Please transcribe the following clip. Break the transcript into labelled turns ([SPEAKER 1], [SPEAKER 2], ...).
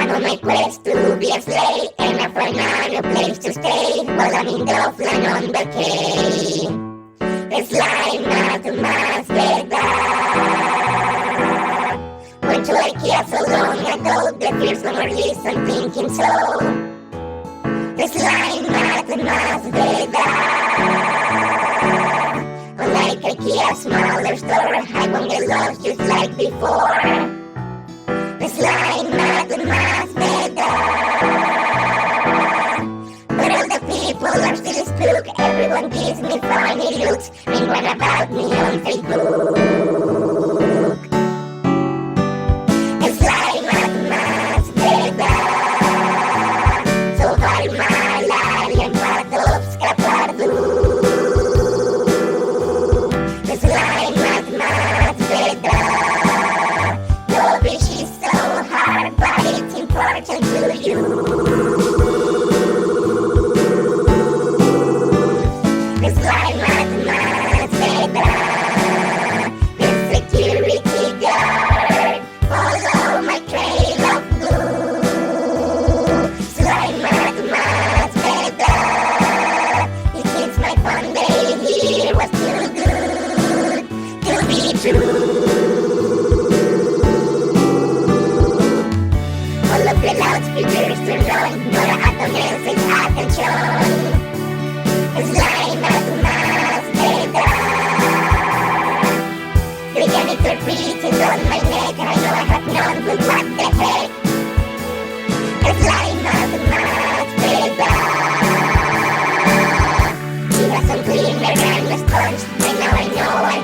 [SPEAKER 1] I'm on my quest to be a slave, and I find a place to stay while I'm in Doveland on vacay. It's like not to Masvēda. Went to Ikea so long ago that there's no more use I'm thinking so. It's like not to Masvēda. Unlike Ikea, smaller store, I won't get lost just like before. It's like not to Masvēda. But all the people are still spooked. Everyone gives me funny looks and what about me on Facebook. It's like not to Masvēda. Sovall, lālen, dõvska, it's like not to Masvēda. Dovish is so hard, but it's important to you. It's like not to Masvēda. The security guard follow my trail of blue. It's like not to Masvēda. It seems my fun day here was too good to be true. All of the loudspeakers turned on, Nōra Āltõnen says attention. It's like not to Masvēda. The janitor breathing on my neck, I know I have none, but what the heck? It's like not to Masvēda. He has some cleaner and a sponge, and now I know I'm